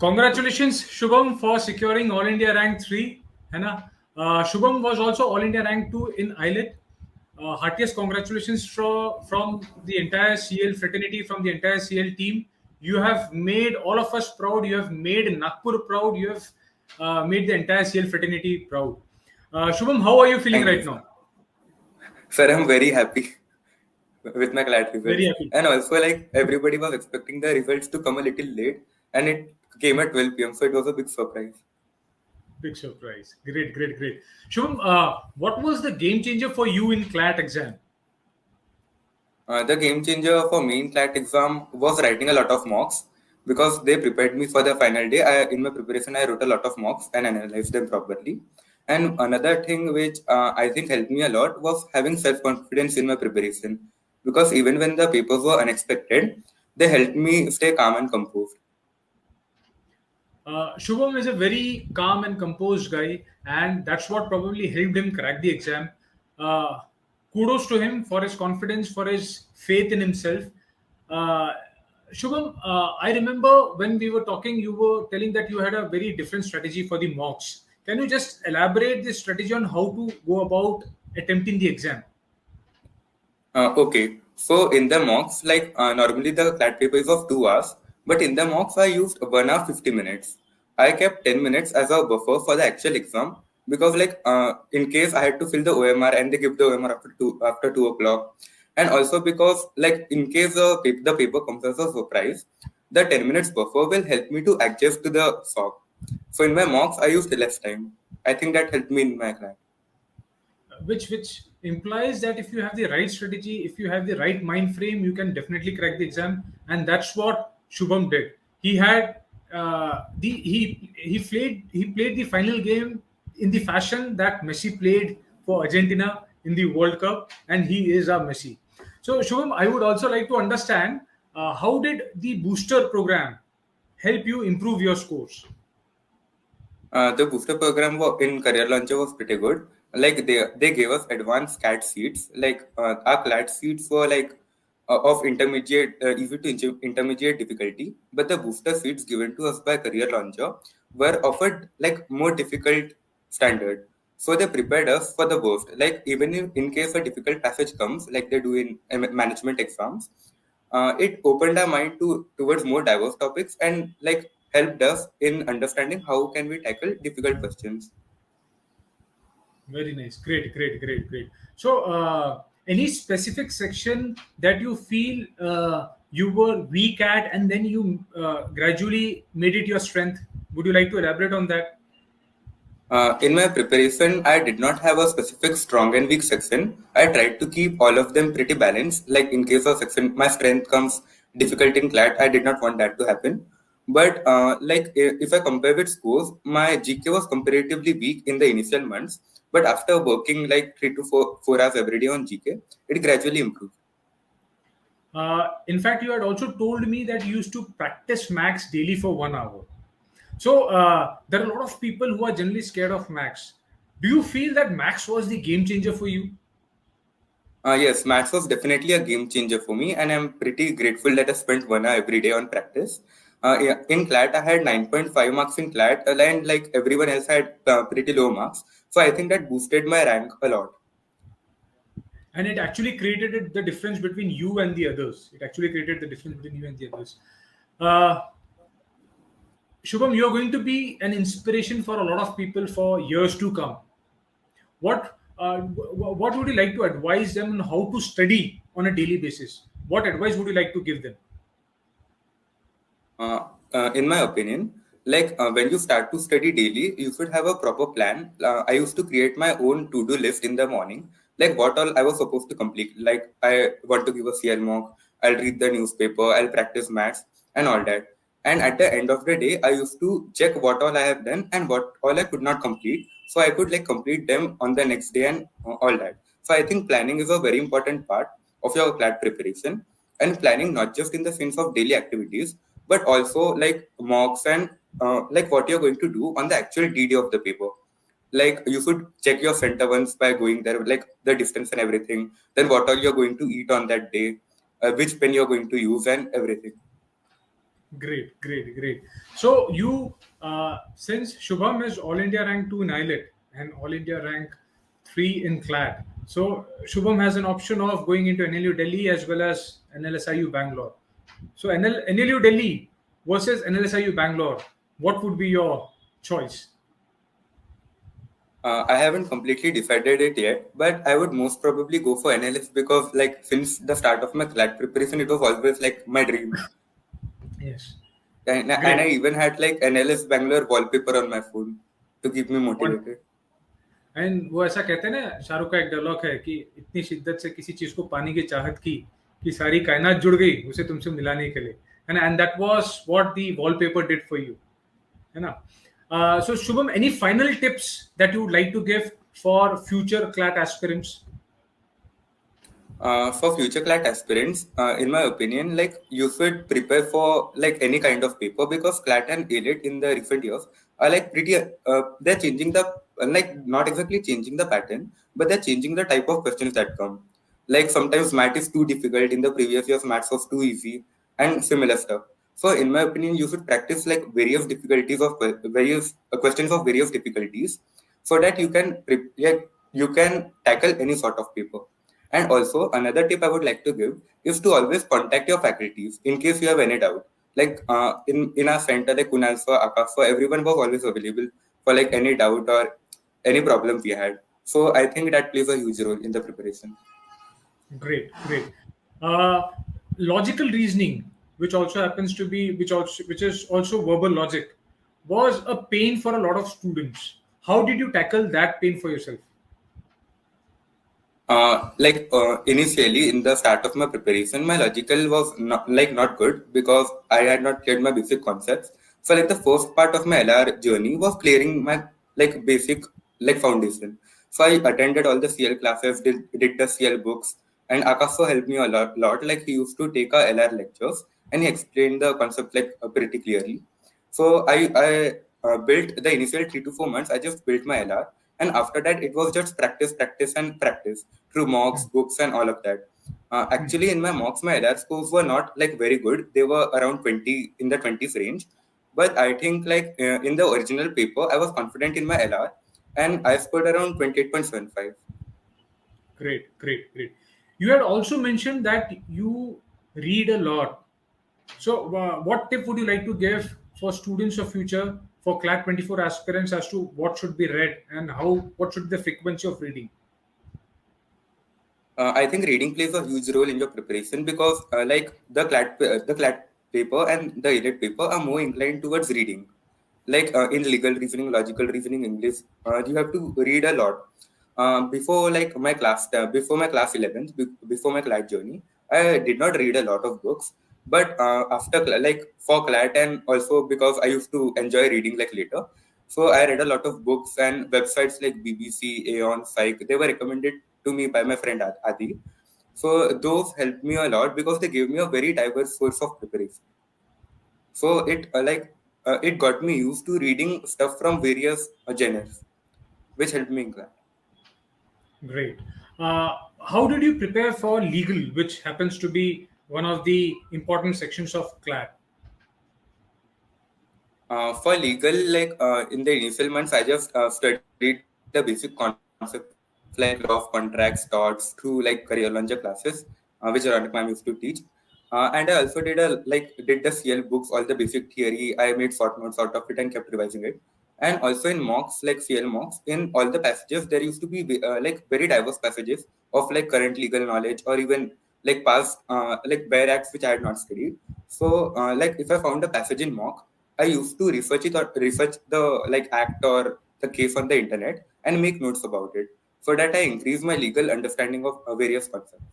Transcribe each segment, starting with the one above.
Congratulations, Shubham, for securing All India Rank 3. है ना? Shubham was also All India Rank 2 in AILET. Heartiest congratulations from the entire CL fraternity, from the entire CL team. You have made all of us proud. You have made Nagpur proud. You have made the entire CL fraternity proud. Shubham, how are you feeling Thank you, right sir. now? Sir, I'm very happy with my CLAT Very results. happy. And also, like, everybody was expecting the results to come a little late, and it came at 12 p.m., so it was a big surprise. Big surprise. Great, great, great. Shubham, what was the game changer for you in CLAT exam? The game changer for me in CLAT exam was writing a lot of mocks because they prepared me for the final day. In my preparation, I wrote a lot of mocks and analyzed them properly. And another thing which I think helped me a lot was having self-confidence in my preparation because even when the papers were unexpected, they helped me stay calm and composed. Shubham is a very calm and composed guy, and that's what probably helped him crack the exam. Uh, Kudos to him for his confidence, for his faith in himself. Uh, Shubham, I remember when we were talking, you were telling that you had a very different strategy for the mocks. Can you just elaborate this strategy on how to go about attempting the exam? Okay, so in the mocks, like normally the CLAT paper is of 2 hours, but in the mocks I used 1 hour 50 minutes. I kept 10 minutes as a buffer for the actual exam because, like, in case I had to fill the OMR and they give the OMR after 2 o'clock, and also because, like, in case the paper comes as a surprise, the 10 minutes buffer will help me to adjust to the SOC. So in my mocks I used less time. I think that helped me in my CLAT. Which implies that if you have the right strategy, if you have the right mind frame, you can definitely crack the exam, and that's what Shubham did. He had he played the final game in the fashion that Messi played for Argentina in the World Cup, and he is a Messi. So Shubham, I would also like to understand how did the booster program help you improve your scores? The booster program in Career Launcher was pretty good. Like they gave us advanced CAT seats. Like our CLAT seats were like of intermediate, easy to intermediate difficulty, but the booster seats given to us by Career Launcher were offered like more difficult standard. So they prepared us for the worst. Like even if in case a difficult passage comes, like they do in management exams, it opened our mind towards more diverse topics and like helped us in understanding how can we tackle difficult questions. Very nice. Great, great, great, great. So, any specific section that you feel you were weak at and then you gradually made it your strength? Would you like to elaborate on that? In my preparation, I did not have a specific strong and weak section. I tried to keep all of them pretty balanced. Like in case of section, my strength comes difficult in CLAT. I did not want that to happen. But if I compare with scores, my GK was comparatively weak in the initial months. But after working like 3 to 4 hours every day on GK, it gradually improved. In fact, you had also told me that you used to practice max daily for 1 hour. So, there are a lot of people who are generally scared of max. Do you feel that max was the game changer for you? Yes, maths was definitely a game changer for me, and I'm pretty grateful that I spent 1 hour every day on practice. Yeah, in CLAT, I had 9.5 marks in CLAT, and like everyone else had pretty low marks. So I think that boosted my rank a lot. And it actually created the difference between you and the others. It actually created the difference between you and the others. Uh, Shubham, you're going to be an inspiration for a lot of people for years to come. What would you like to advise them on how to study on a daily basis? What advice would you like to give them? In my opinion, when you start to study daily, you should have a proper plan. I used to create my own to-do list in the morning, like what all I was supposed to complete. Like I want to give a CL mock, I'll read the newspaper, I'll practice maths and all that. And at the end of the day, I used to check what all I have done and what all I could not complete, so I could like complete them on the next day and all that. So I think planning is a very important part of your CLAT preparation, and planning not just in the sense of daily activities but also like mocks and like what you're going to do on the actual DD of the paper. Like you should check your center once by going there, like the distance and everything. Then what all you're going to eat on that day, which pen you're going to use, and everything. Great, great, great. So you, since Shubham is All India rank 2 in ILET and All India rank 3 in CLAT, so Shubham has an option of going into NLU Delhi as well as NLSIU Bangalore. So NLU Delhi versus NLSIU Bangalore, what would be your choice? I haven't completely decided it yet, but I would most probably go for NLS because, like, since the start of my CLAT preparation, it was always like my dream. Yes, And I great. even had like NLS Bangalore wallpaper on my phone to keep me One. motivated. And वो ऐसा कहते हैं ना, शाहरुख का एक dialogue है कि इतनी शिद्दत से किसी चीज को पाने की चाहत की कि सारी कायनात जुड़ गई उसे तुमसे मिलाने के लिए, and that was what the wallpaper did for you, है ना? So Shubham, any final tips that you would like to give for future CLAT aspirants? For future CLAT aspirants, in my opinion, like you should prepare for like any kind of paper because CLAT and AILET in the recent years are like pretty. They're changing the like not exactly changing the pattern, but they're changing the type of questions that come. Like sometimes math is too difficult. In the previous years, maths was too easy and similar stuff. So, in my opinion, you should practice like various difficulties of various questions of various difficulties, so that you can like, you can tackle any sort of paper. And also, another tip I would like to give is to always contact your faculties in case you have any doubt. Like in our center, like Kunal sir, Akash sir, everyone was always available for like any doubt or any problem we had. So I think that plays a huge role in the preparation. Great, great. uh, Logical reasoning, which also happens to be, which is also verbal logic, was a pain for a lot of students. How did you tackle that pain for yourself? Initially in the start of my preparation, my logical was not good because I had not cleared my basic concepts. So like the first part of my LR journey was clearing my like basic like foundation. So I attended all the CL classes, did the CL books, and Akash helped me a lot. Like he used to take our LR lectures and he explained the concept like pretty clearly. So I built the initial 3 to 4 months. I just built my LR, and after that it was just practice, practice, and practice through mocks, books, and all of that. Actually, in my mocks, my LR scores were not like very good. They were around 20 in the 20s range. But I think like in the original paper, I was confident in my LR, and I scored around 28.75. Great, great, great. You had also mentioned that you read a lot. So, what tip would you like to give for students of future, for CLAT 24 aspirants, as to what should be read and how, what should be the frequency of reading? I think reading plays a huge role in your preparation because, like the CLAT paper and the AILET paper are more inclined towards reading. Like in legal reasoning, logical reasoning, English, you have to read a lot. Before my class 11th, before my CLAT journey, I did not read a lot of books. But like for CLAT and also because I used to enjoy reading like later, so I read a lot of books and websites like BBC, Aeon, Psych. They were recommended to me by my friend Adi. So those helped me a lot because they gave me a very diverse source of preparation. So it got me used to reading stuff from various genres, which helped me in class. Great. How did you prepare for legal, which happens to be one of the important sections of CLAT? For legal, in the initial months, I just studied the basic concepts like law of contracts, torts through like career launcher classes, which Aronica ma'am used to teach. And I also did the CL books, all the basic theory. I made short notes out of it and kept revising it. And also in mocks, like CL mocks, in all the passages, there used to be like very diverse passages of like current legal knowledge or even like past like bare acts which I had not studied. So like if I found a passage in mock, I used to research it or research the like act or the case on the internet and make notes about it so that I increase my legal understanding of various concepts.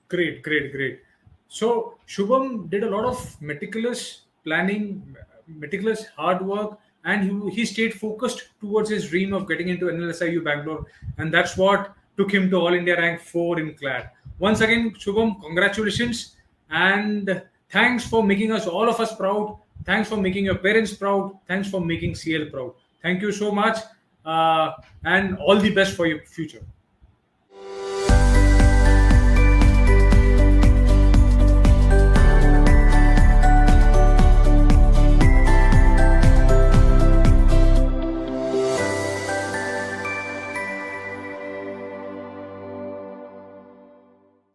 Great, great, great. So Shubham did a lot of meticulous planning, meticulous hard work, and he stayed focused towards his dream of getting into NLSIU Bangalore, and that's what took him to All India rank 4 in CLAT. Once again, Shubham, congratulations, and thanks for making us, all of us, proud. Thanks for making your parents proud. Thanks for making CL proud. Thank you so much, and all the best for your future.